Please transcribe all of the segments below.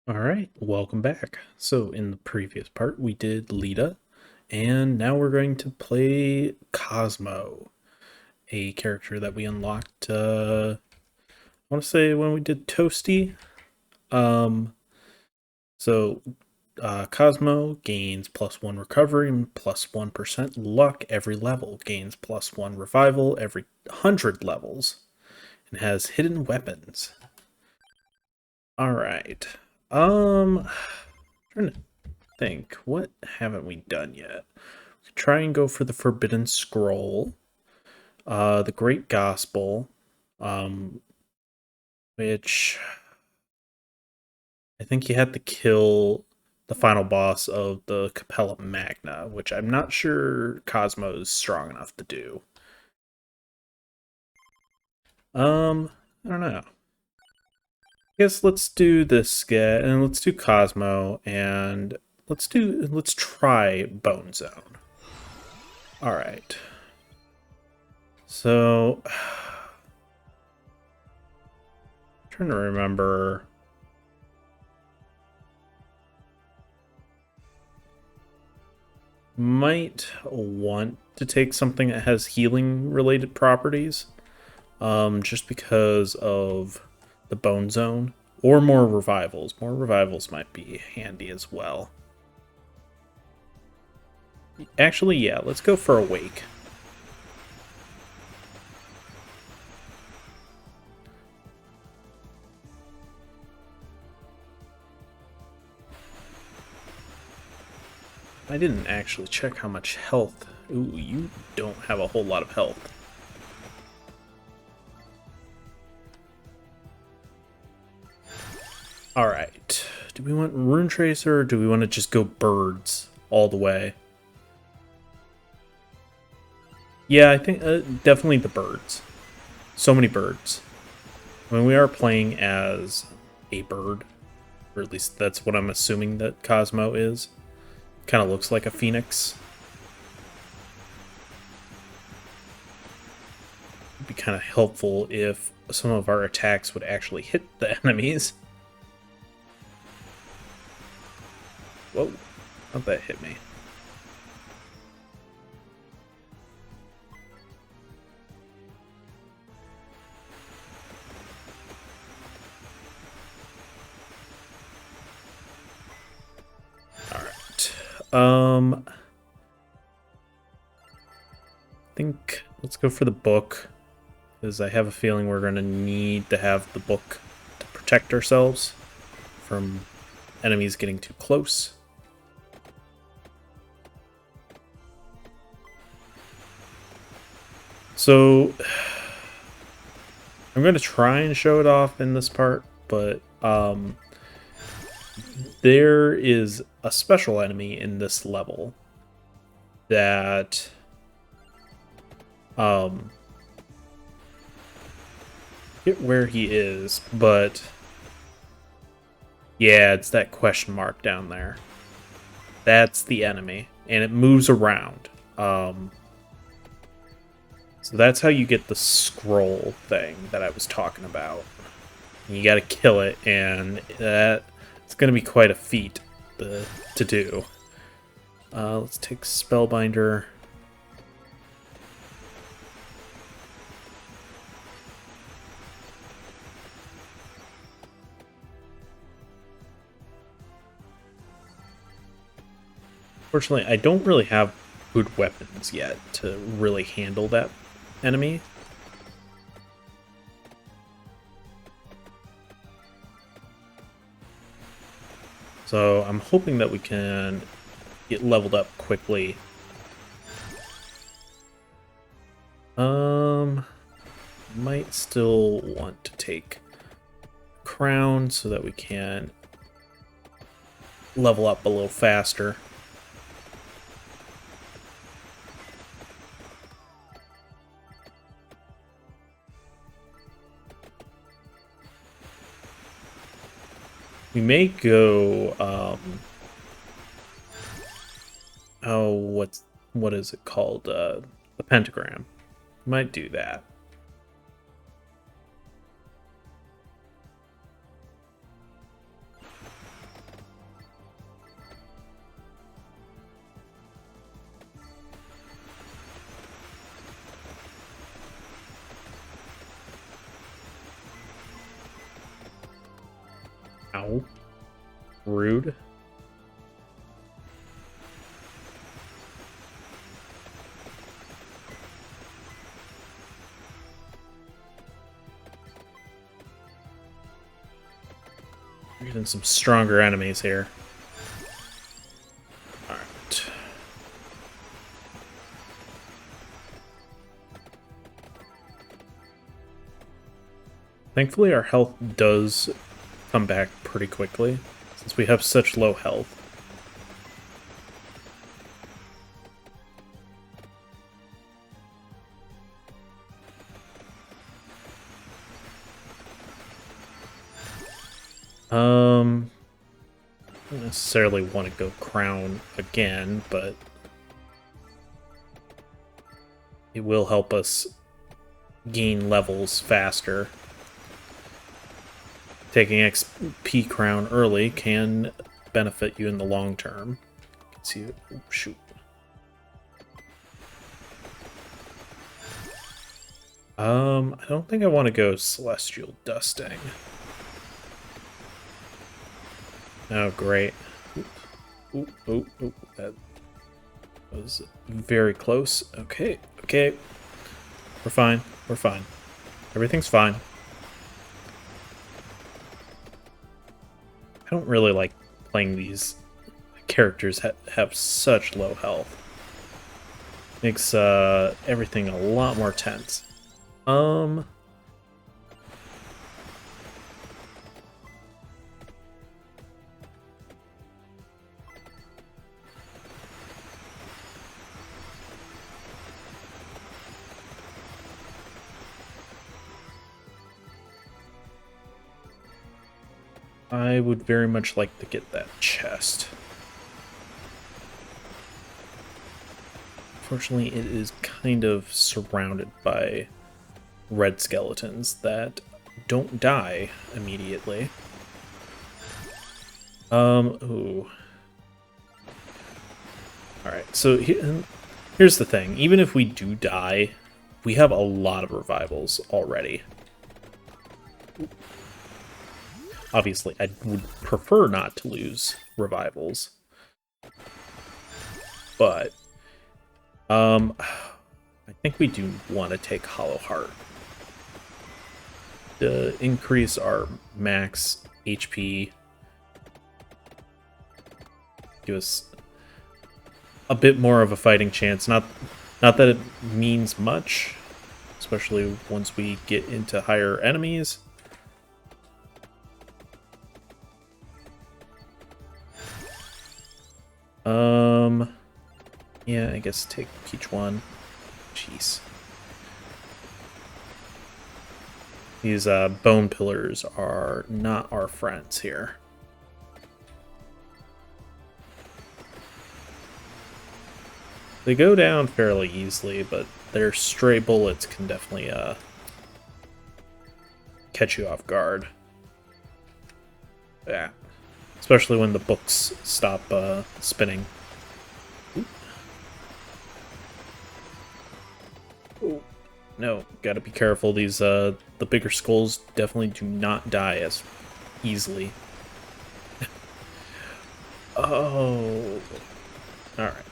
Alright, welcome back. So in the previous part we did Lita, and now we're going to play Cosmo, a character that we unlocked, I want to say when we did Toasty. Um, so Cosmo gains +1 recovery and +1% luck every level, gains +1 revival every 100 levels, and has hidden weapons. Alright, trying to think, what haven't we done yet? We could try and go for the Forbidden Scroll, the Great Gospel, um, which I think you had to kill the final boss of the Capella Magna, which I'm not sure Cosmo's strong enough to do. I don't know. I guess let's do this guy, and let's do Cosmo, and let's try Bone Zone. All right. So, trying to remember. Might want to take something that has healing related properties, just because of the Bone Zone, or more revivals. More revivals might be handy as well. Actually, yeah, let's go for Awake. I didn't actually check how much health. Ooh, you don't have a whole lot of health. Alright. Do we want Rune Tracer, or do we want to just go birds all the way? Yeah, I think definitely the birds. So many birds. I mean, we are playing as a bird, or at least that's what I'm assuming that Cosmo is. Kind of looks like a phoenix. It'd be kind of helpful if some of our attacks would actually hit the enemies. Whoa, how'd that hit me? Alright. I think let's go for the book, because I have a feeling we're going to need to have the book to protect ourselves from enemies getting too close. So I'm going to try and show it off in this part, but there is a special enemy in this level that get where he is, but yeah, it's that question mark down there. That's the enemy, and it moves around. So that's how you get the scroll thing that I was talking about. You got to kill it, and that it's going to be quite a feat to do. Let's take Spellbinder. Fortunately, I don't really have good weapons yet to really handle that enemy. So I'm hoping that we can get leveled up quickly. Might still want to take Crown so that we can level up a little faster. We may go, oh, what is it called? The pentagram. Might do that. Ow. Rude. We're getting some stronger enemies here. Alright. Thankfully, our health does come back pretty quickly, since we have such low health. I don't necessarily want to go crown again, but it will help us gain levels faster. Taking XP crown early can benefit you in the long term. You can see, oh, shoot. I don't think I want to go Celestial Dusting. Oh, great. Ooh, that was very close. Okay, okay. We're fine. We're fine. Everything's fine. I don't really like playing these characters have such low health. Makes everything a lot more tense. I would very much like to get that chest. Fortunately, it is kind of surrounded by red skeletons that don't die immediately. Ooh. Alright, so here's the thing. Even if we do die, we have a lot of revivals already. Obviously, I would prefer not to lose revivals. But, I think we do want to take Hollow Heart. To increase our max HP. Give us a bit more of a fighting chance. Not that it means much, especially once we get into higher enemies. Yeah, I guess take Peach 1. Jeez. These bone pillars are not our friends here. They go down fairly easily, but their stray bullets can definitely catch you off guard. Yeah. Especially when the books stop spinning. Ooh. No, gotta be careful. These the bigger skulls definitely do not die as easily. Oh. Alright.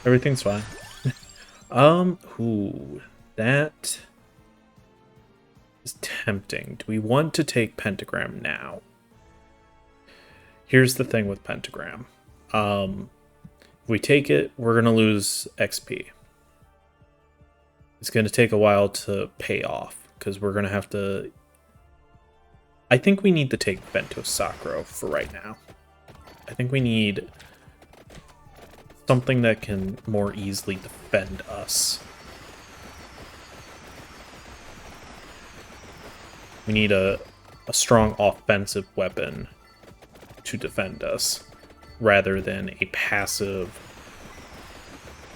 Everything's fine. Ooh, that is tempting. Do we want to take Pentagram now? Here's the thing with Pentagram. If we take it, we're gonna lose XP. It's gonna take a while to pay off, because we're gonna have to... I think we need to take Bento Sakura for right now. I think we need something that can more easily defend us. We need a strong offensive weapon to defend us, rather than a passive,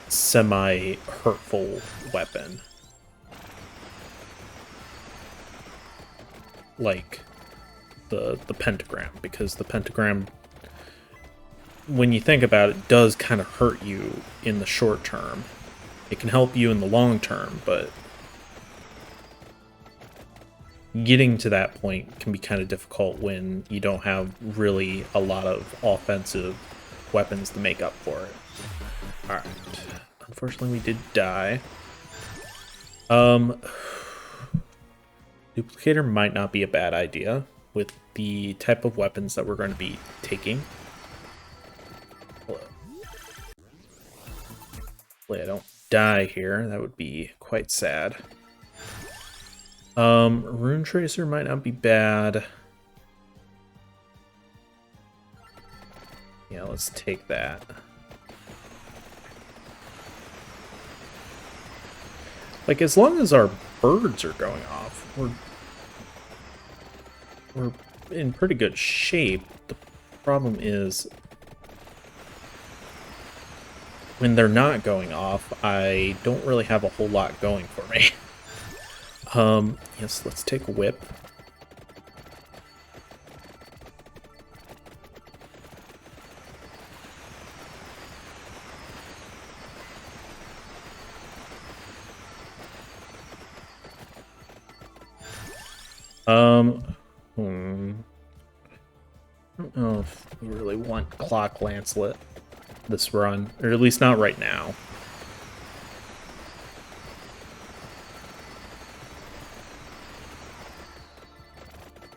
semi-hurtful weapon. Like the pentagram, because the pentagram when you think about it, does kind of hurt you in the short term. It can help you in the long term, but getting to that point can be kind of difficult when you don't have really a lot of offensive weapons to make up for it. Alright. Unfortunately, we did die. Duplicator might not be a bad idea with the type of weapons that we're going to be taking. Hopefully I don't die here. That would be quite sad. Rune Tracer might not be bad. Yeah, let's take that. Like, as long as our birds are going off, we're in pretty good shape. The problem is when they're not going off, I don't really have a whole lot going for me. Yes, let's take a whip. I don't know if we really want Clock Lancelet this run, or at least not right now.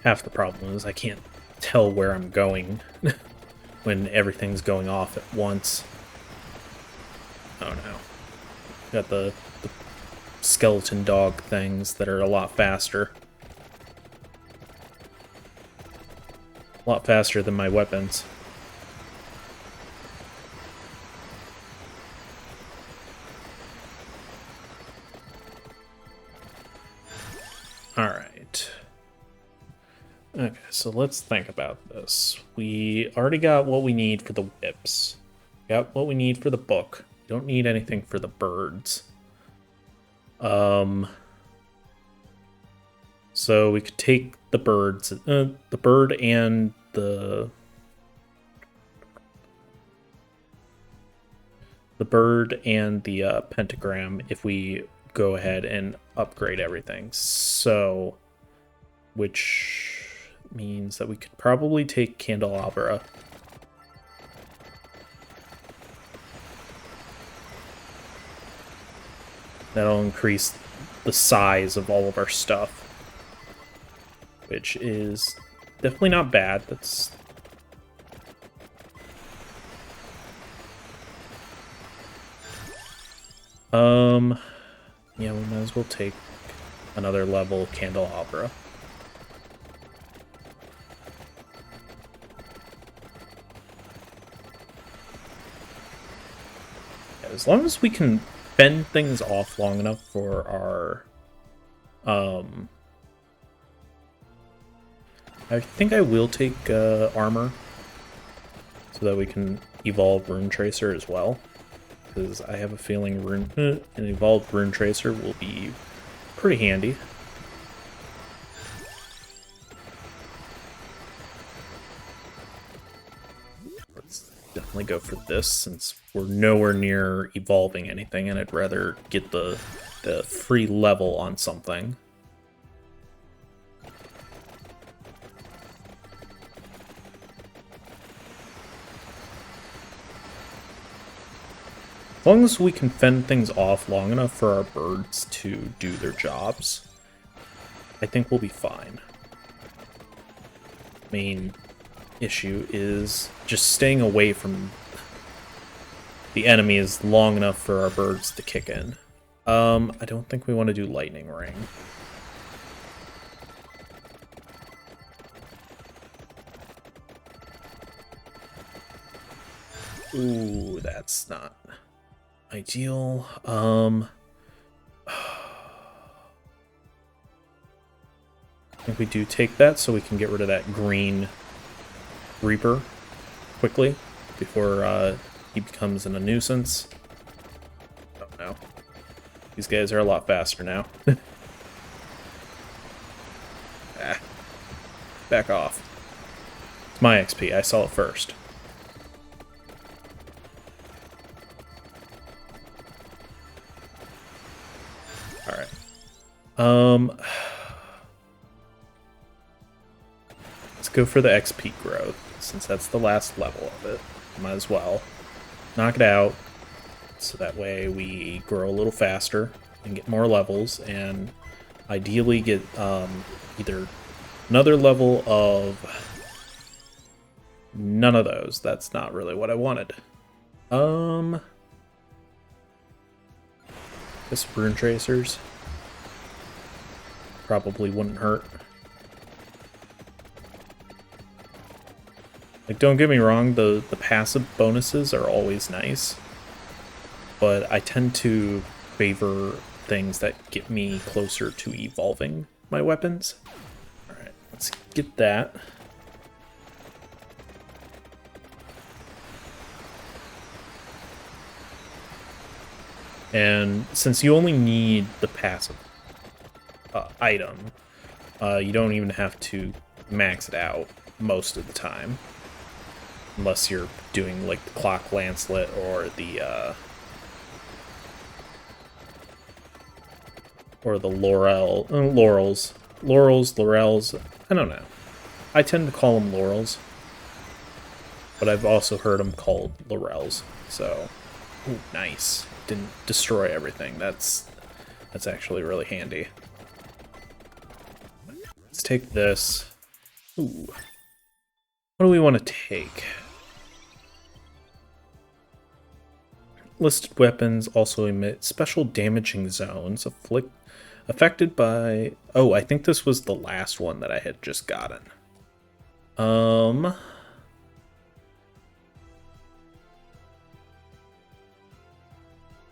Half the problem is I can't tell where I'm going when everything's going off at once. Oh no. Got the skeleton dog things that are a lot faster. A lot faster than my weapons. Alright. Okay, so let's think about this. We already got what we need for the whips. Got what we need for the book. We don't need anything for the birds. So we could take the birds, the bird and the pentagram if we go ahead and upgrade everything. So, which means that we could probably take Candelabra. That'll increase the size of all of our stuff, which is definitely not bad. That's yeah, we might as well take another level Candelabra. Yeah, as long as we can bend things off long enough for our I think I will take armor so that we can evolve Rune Tracer as well, because I have a feeling an evolved Rune Tracer will be pretty handy. Let's definitely go for this since we're nowhere near evolving anything, and I'd rather get the free level on something. As long as we can fend things off long enough for our birds to do their jobs, I think we'll be fine. Main issue is just staying away from the enemies long enough for our birds to kick in. I don't think we want to do Lightning Ring. Ooh, that's not ideal. I think we do take that so we can get rid of that green Reaper quickly before he becomes a nuisance. Oh no. These guys are a lot faster now. Ah. Back off. It's my XP. I saw it first. Let's go for the XP growth, since that's the last level of it. Might as well knock it out, so that way we grow a little faster and get more levels, and ideally get either another level of none of those. That's not really what I wanted. This Rune Tracers probably wouldn't hurt. Like, don't get me wrong, the passive bonuses are always nice, but I tend to favor things that get me closer to evolving my weapons. Alright, let's get that. And since you only need the passive item, you don't even have to max it out most of the time. Unless you're doing like the Clock Lancelet or the Laurels. I don't know. I tend to call them Laurels, but I've also heard them called Laurels. So, ooh, nice. Didn't destroy everything. That's actually really handy. Let's take this. Ooh. What do we want to take? Listed weapons also emit special damaging zones affected by... Oh, I think this was the last one that I had just gotten.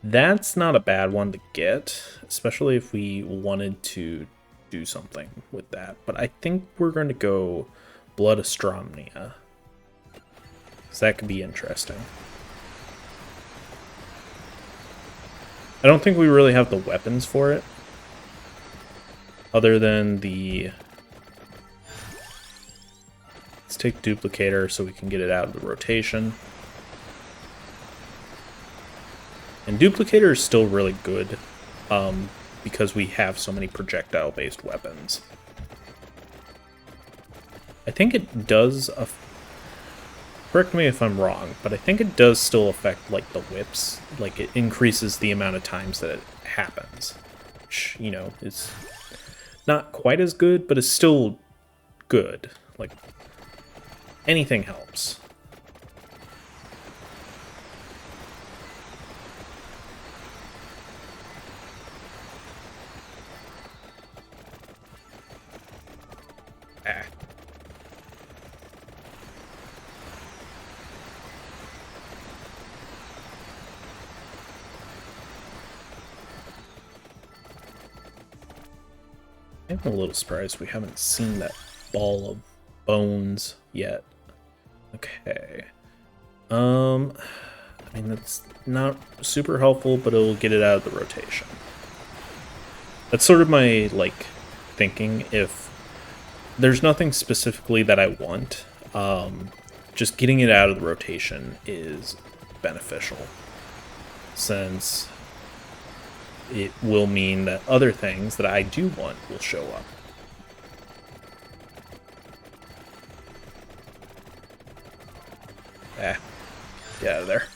That's not a bad one to get, especially if we wanted to do something with that. But I think we're going to go Blood Astromnia, so that could be interesting. I don't think we really have the weapons for it, other than the... Let's take Duplicator so we can get it out of the rotation. And Duplicator is still really good, because we have so many projectile-based weapons. I think it does... Correct me if I'm wrong, but I think it does still affect, like, the whips. Like, it increases the amount of times that it happens. Which, you know, is not quite as good, but is still good. Like, anything helps. Ah. I'm a little surprised we haven't seen that ball of bones yet. Okay. I mean, that's not super helpful, but it'll get it out of the rotation. That's sort of my, like, thinking. If there's nothing specifically that I want, just getting it out of the rotation is beneficial, since it will mean that other things that I do want will show up. Ah, get out of there.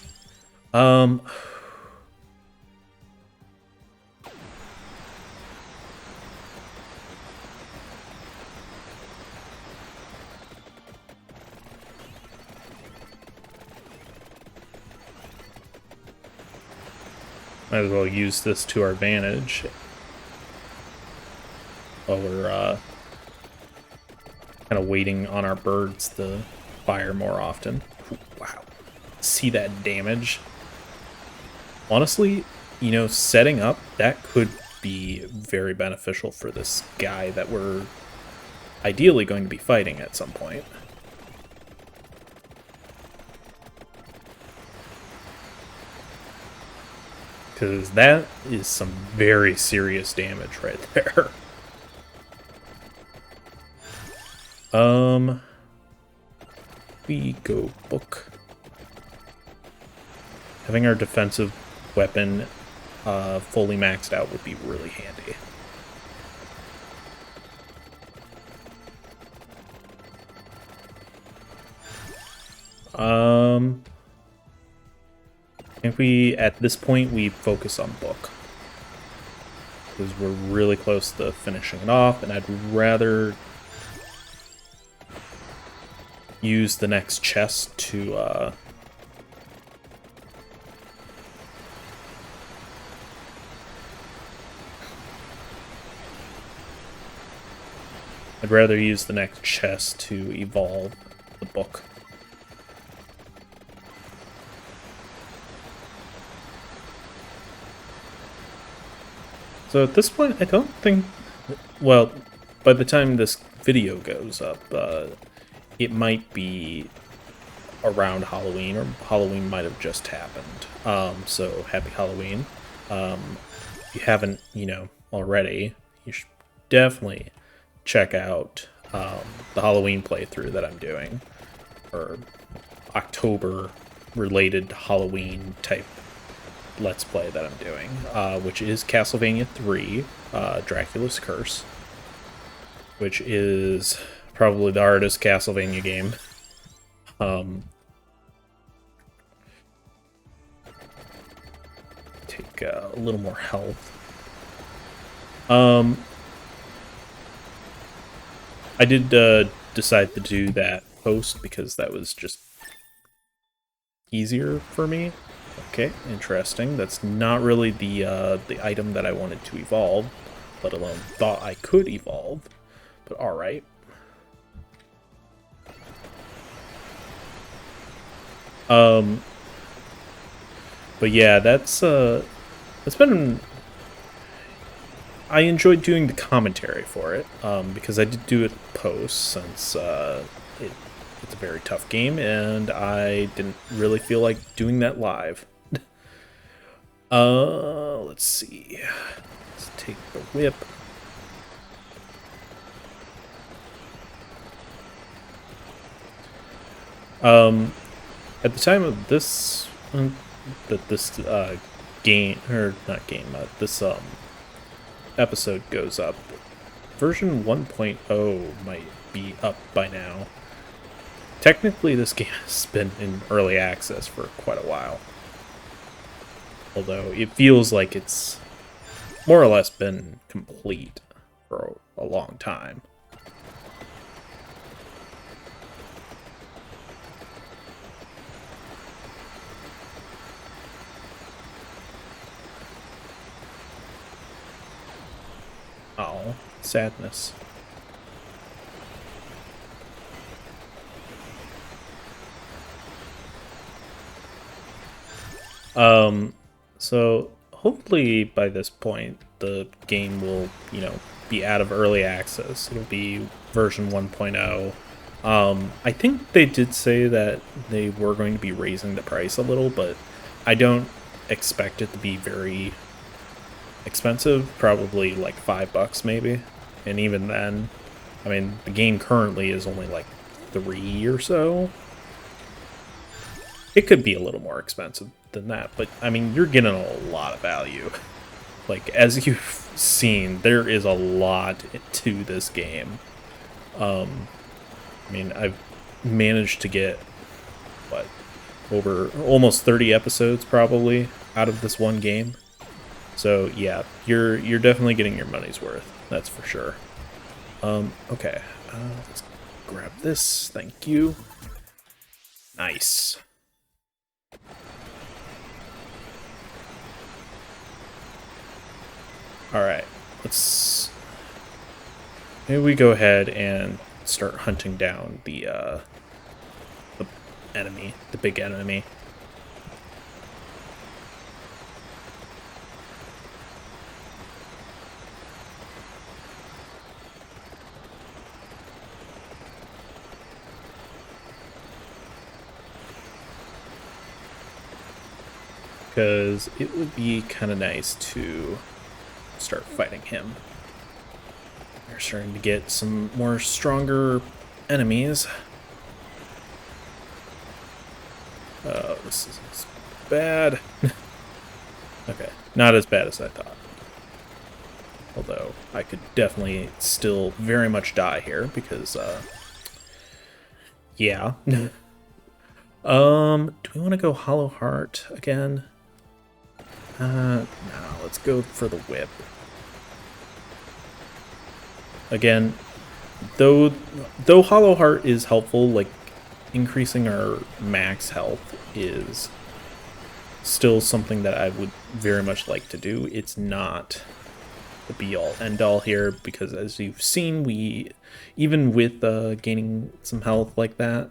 Might as well use this to our advantage while we're kind of waiting on our birds to fire more often. Ooh, wow. See that damage? Honestly, you know, setting up, that could be very beneficial for this guy that we're ideally going to be fighting at some point. Because that is some very serious damage right there. We go book. Having our defensive weapon fully maxed out would be really handy. I think we, at this point, we focus on book. Because we're really close to finishing it off, and I'd rather use the next chest to, I'd rather use the next chest to evolve the book. So at this point, I don't think... Well, by the time this video goes up, it might be around Halloween, or Halloween might have just happened. So happy Halloween. If you haven't, already, you should definitely check out the Halloween playthrough that I'm doing, or October-related Halloween type Let's Play that I'm doing, which is Castlevania 3, Dracula's Curse, which is probably the hardest Castlevania game. Take a little more health. I did decide to do that post because that was just easier for me. Okay, interesting. That's not really the item that I wanted to evolve, let alone thought I could evolve. But all right. But yeah, that's been. I enjoyed doing the commentary for it, because I did do it post since it's a very tough game, and I didn't really feel like doing that live. Let's see. Let's take the whip. At the time of this, this episode goes up, version 1.0 might be up by now. Technically, this game has been in early access for quite a while. Although, it feels like it's more or less been complete for a long time. Oh, sadness. So hopefully by this point the game will, be out of early access. It'll be version 1.0. I think they did say that they were going to be raising the price a little, but I don't expect it to be very expensive, probably like $5 maybe. And even then, I mean, the game currently is only like $3 or so. It could be a little more expensive than that, but I mean, you're getting a lot of value. Like, as you've seen, there is a lot to this game. I mean, I've managed to get, what, over almost 30 episodes probably out of this one game. So yeah, you're definitely getting your money's worth. That's for sure. Okay, let's grab this. Thank you. Nice. All right, maybe we go ahead and start hunting down the enemy, the big enemy. Because it would be kind of nice to start fighting him. We're starting to get some more stronger enemies. Oh, this is bad. Okay, not as bad as I thought. Although, I could definitely still very much die here, because, yeah. Do we want to go Hollow Heart again? No, let's go for the whip. Again, though Hollow Heart is helpful, like increasing our max health is still something that I would very much like to do. It's not the be-all, end-all here, because as you've seen, we, even with gaining some health like that,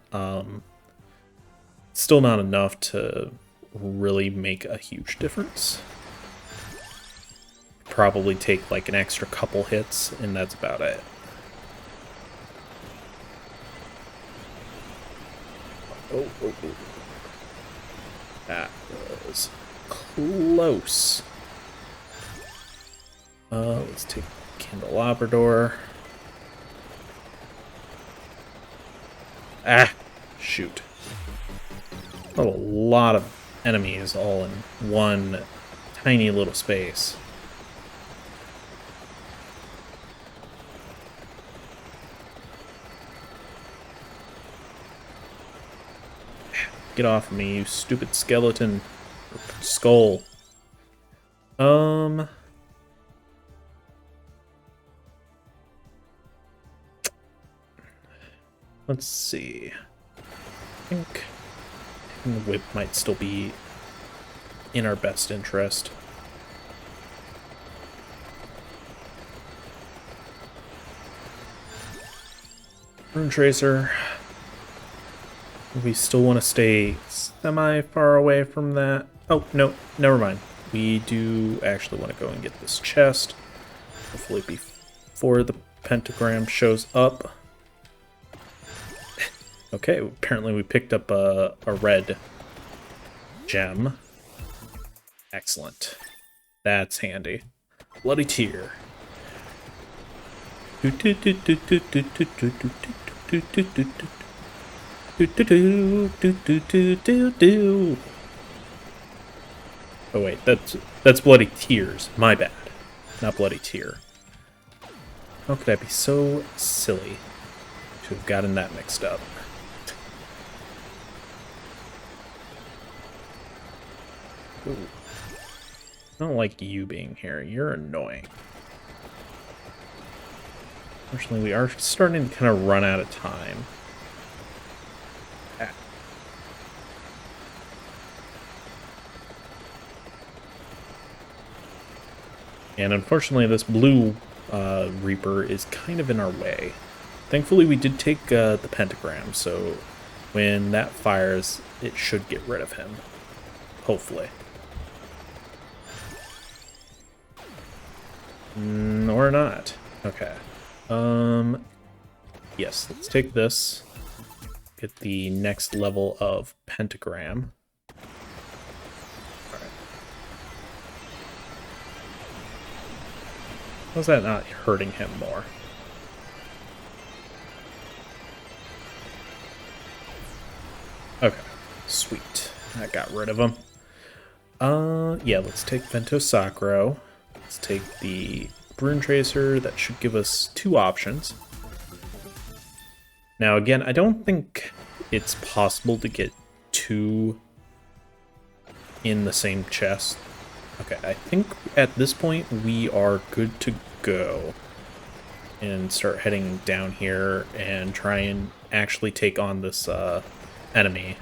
still not enough to really make a huge difference. Probably take like an extra couple hits, and that's about it. Oh. That was close. Let's take Candelabrador. Ah, shoot. A lot of enemies all in one tiny little space. Get off of me, you stupid skeleton. Skull. Let's see. I think the whip might still be in our best interest. Rune Tracer. We still want to stay semi-far away from that. Oh, no, never mind. We do actually want to go and get this chest. Hopefully before the pentagram shows up. Okay, apparently we picked up a red gem. Excellent. That's handy. Bloody Tear. Oh wait, that's Bloody Tears. My bad. Not Bloody Tear. How could I be so silly to have gotten that mixed up? Ooh. I don't like you being here. You're annoying. Unfortunately, we are starting to kind of run out of time. And unfortunately, this blue Reaper is kind of in our way. Thankfully, we did take the pentagram, so when that fires, it should get rid of him. Hopefully. Or not. Okay. Yes, let's take this. Get the next level of pentagram. Alright. How's that not hurting him more? Okay. Sweet. That got rid of him. Yeah, let's take Ventosacro. Let's take the Rune Tracer. That should give us two options. Now, again, I don't think it's possible to get two in the same chest. Okay, I think at this point we are good to go. And start heading down here and try and actually take on this enemy.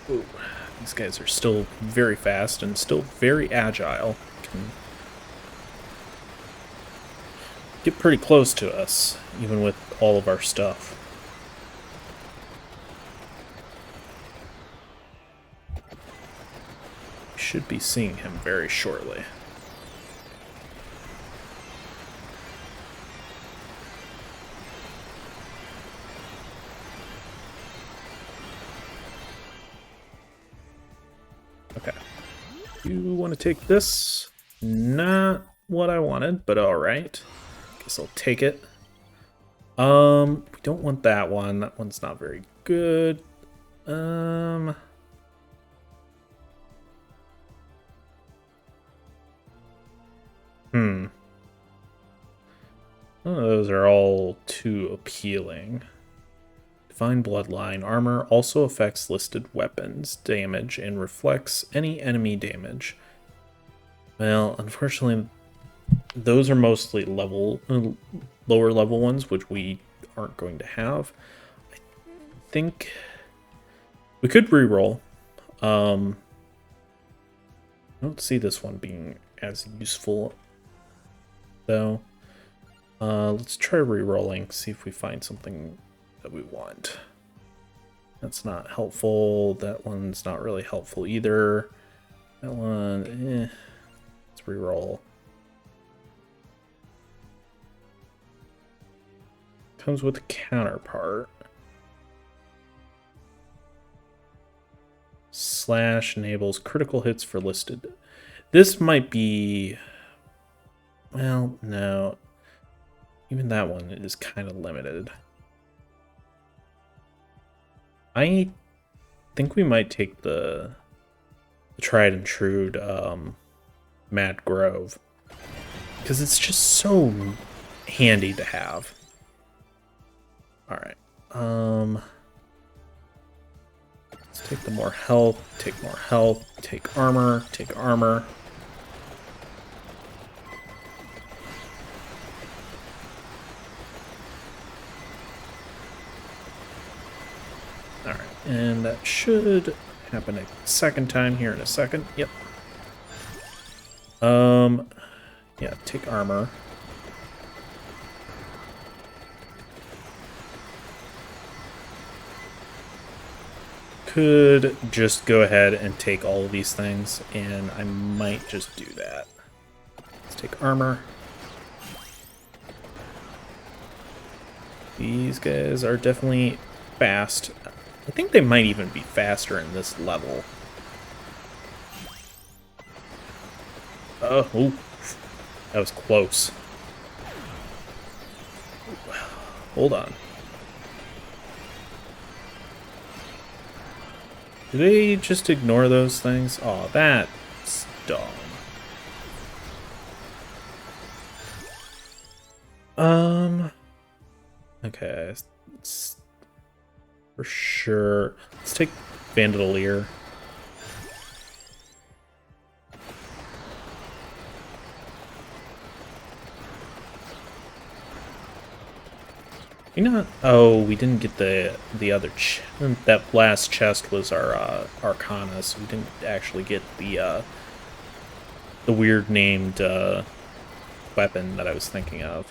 Ooh, these guys are still very fast and still very agile. Can get pretty close to us, even with all of our stuff. We should be seeing him very shortly. Okay. You want to take this? Not what I wanted, but alright. Guess I'll take it. We don't want that one. That one's not very good. Hmm. None of those are all too appealing. Divine Bloodline. Armor also affects listed weapons damage and reflects any enemy damage. Well, unfortunately, those are mostly lower level ones, which we aren't going to have. I think we could reroll. I don't see this one being as useful, though. Let's try re-rolling, see if we find something that we want. That's not helpful. That one's not really helpful either. That one, Let's re-roll. Comes with a counterpart. Slash enables critical hits for listed. This might be... Well, no. Even that one is kind of limited. I think we might take the tried and true Mad Grove, because it's just so handy to have. Alright. Let's take the more health, take more health, take armor, take armor. Alright, and that should happen a second time here in a second. Yep. Yeah, take armor. Could just go ahead and take all of these things, and I might just do that. Let's take armor. These guys are definitely fast. I think they might even be faster in this level. Oh, that was close. Hold on. Do they just ignore those things? Oh, that's dumb. Okay, for sure. Let's take Vandalier. You know, oh, we didn't get the other that last chest was our Arcana, so we didn't actually get the weird named weapon that I was thinking of.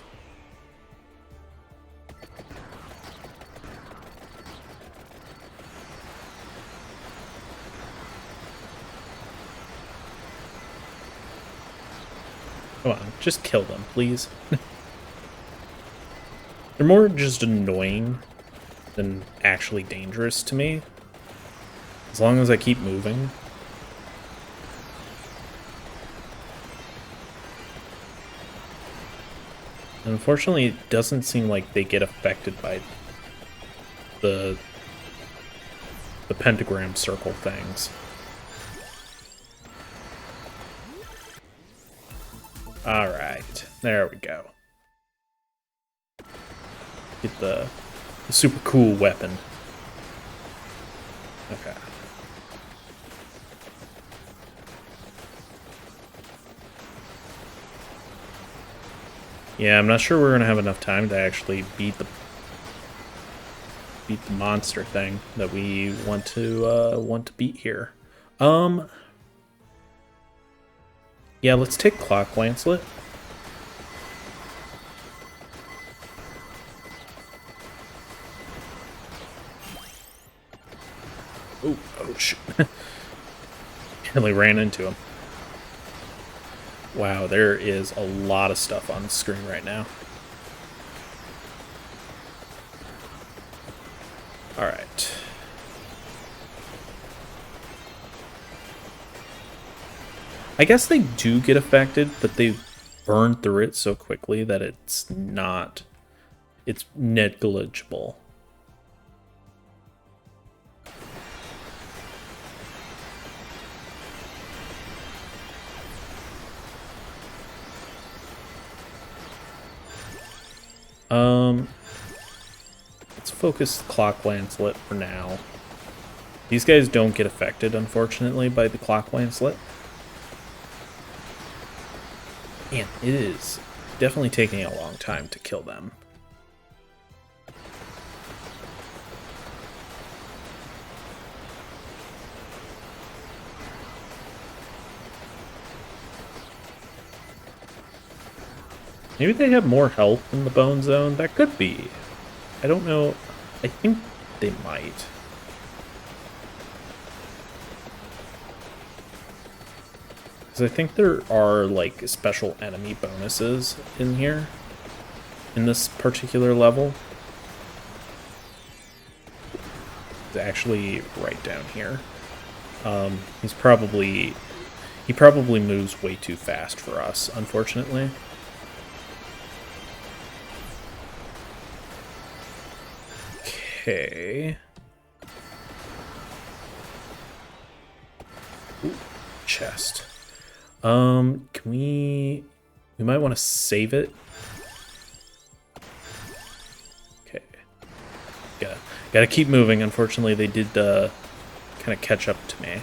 Come on, just kill them, please. They're more just annoying than actually dangerous to me. As long as I keep moving. Unfortunately, it doesn't seem like they get affected by the pentagram circle things. Alright, there we go. Get the super cool weapon. Okay. Yeah, I'm not sure we're gonna have enough time to actually beat the monster thing that we want to beat here. Yeah, let's take Clock Lancelet. Oh shoot. Nearly ran into him. Wow, there is a lot of stuff on the screen right now. Alright. I guess they do get affected, but they burn through it so quickly that it's negligible. Let's focus Clock Lancelet for now. These guys don't get affected, unfortunately, by the Clock Lancelet. And it is definitely taking a long time to kill them. Maybe they have more health in the Bone Zone? That could be. I don't know. I think they might. Because I think there are, like, special enemy bonuses in here. In this particular level. It's actually right down here. He probably moves way too fast for us, unfortunately. Okay. Ooh, chest. Can we might want to save it. Okay. Gotta keep moving. Unfortunately, they did kind of catch up to me.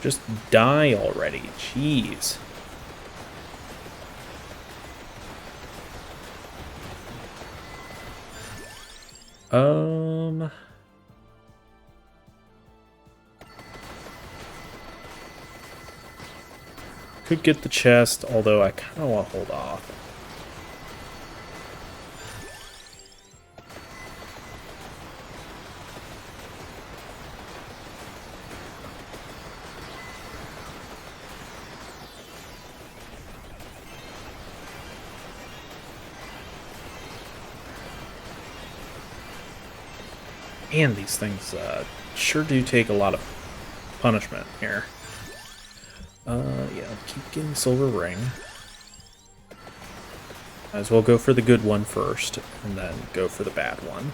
Just die already. Jeez. Could get the chest, although I kind of want to hold off. And these things sure do take a lot of punishment here. Yeah, keep getting Silver Ring. Might as well go for the good one first, and then go for the bad one.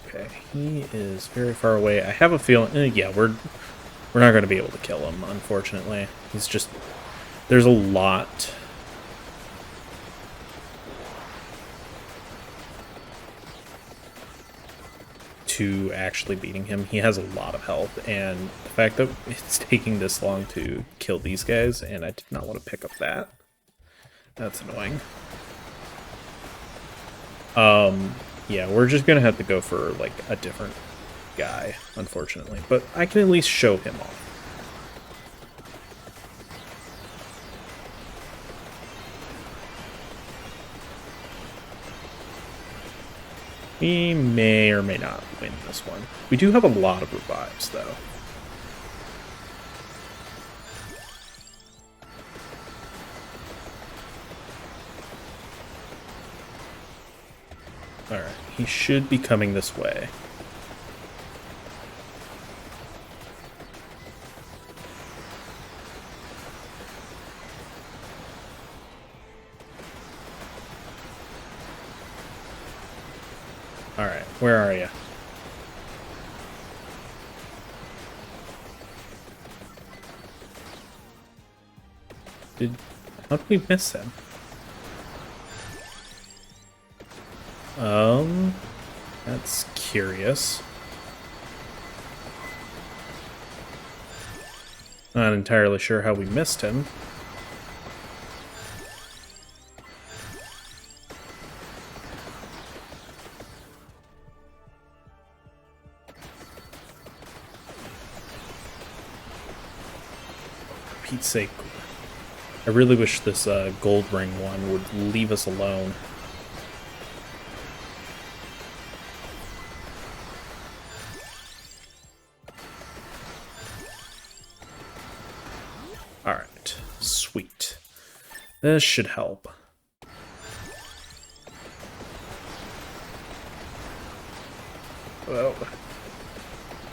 Okay, he is very far away. I have a feeling... yeah, we're not going to be able to kill him, unfortunately. He's just... there's a lot... to actually beating him. He has a lot of health, and the fact that it's taking this long to kill these guys, and I did not want to pick up that. That's annoying. Yeah, we're just gonna have to go for, like, a different guy, unfortunately. But I can at least show him off. We may or may not win this one. We do have a lot of revives, though. Alright, he should be coming this way. Alright, where are you? How did we miss him? That's curious. Not entirely sure how we missed him. For Pete's sake. I really wish this gold ring one would leave us alone. Alright, sweet. This should help. Well,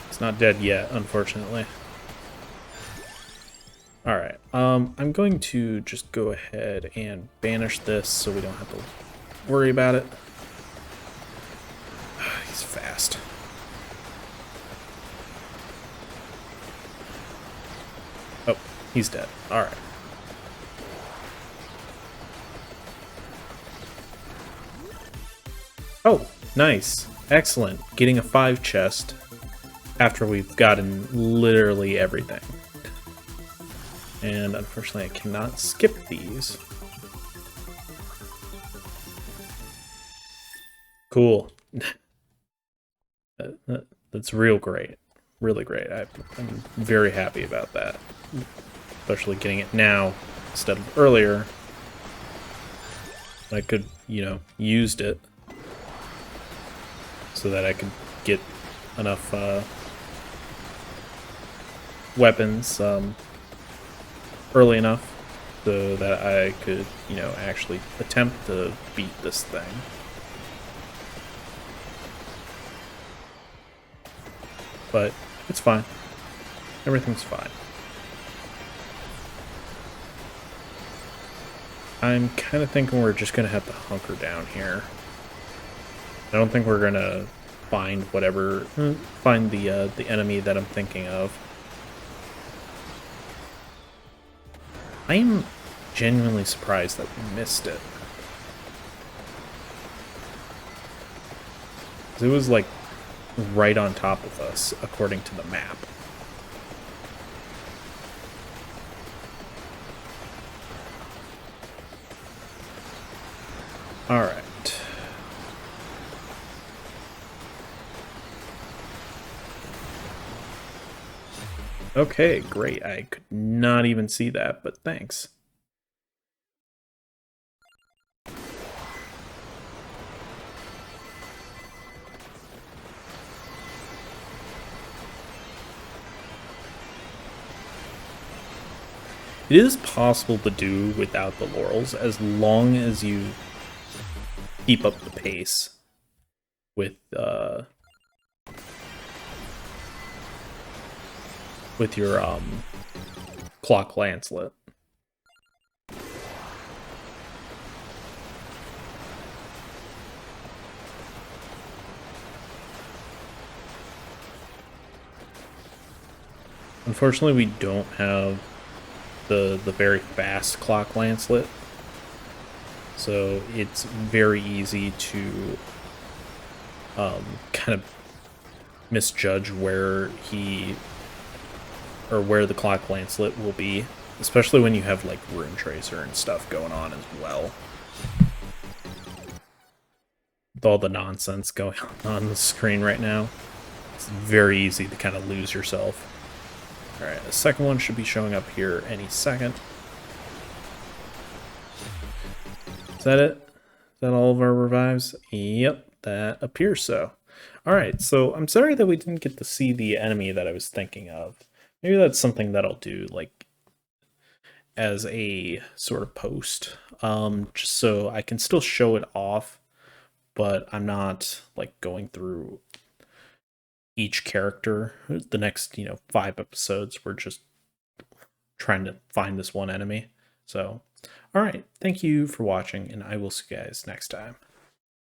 it's not dead yet, unfortunately. Alright. I'm going to just go ahead and banish this so we don't have to worry about it. He's fast. Oh, he's dead. All right. Oh, nice. Excellent. Getting a 5 chest after we've gotten literally everything. And unfortunately, I cannot skip these. Cool. That's real great. Really great. I'm very happy about that. Especially getting it now instead of earlier. I could, used it so that I could get enough weapons early enough so that I could, actually attempt to beat this thing. But it's fine. Everything's fine. I'm kind of thinking we're just going to have to hunker down here. I don't think we're going to find the enemy that I'm thinking of. I am genuinely surprised that we missed it. It was like right on top of us, according to the map. All right. Okay, great. I could not even see that, but thanks. It is possible to do without the laurels as long as you keep up the pace with your clock lancelet. Unfortunately, we don't have the very fast clock lancelet, so it's very easy to kind of misjudge where the clock lancelet will be, especially when you have like Rune Tracer and stuff going on as well. With all the nonsense going on the screen right now, it's very easy to kind of lose yourself. Alright, the second one should be showing up here any second. Is that it? Is that all of our revives? Yep, that appears so. Alright, so I'm sorry that we didn't get to see the enemy that I was thinking of. Maybe that's something that I'll do, like, as a sort of post, just so I can still show it off, but I'm not, like, going through each character. The next, 5 episodes, we're just trying to find this one enemy. So, alright, thank you for watching, and I will see you guys next time.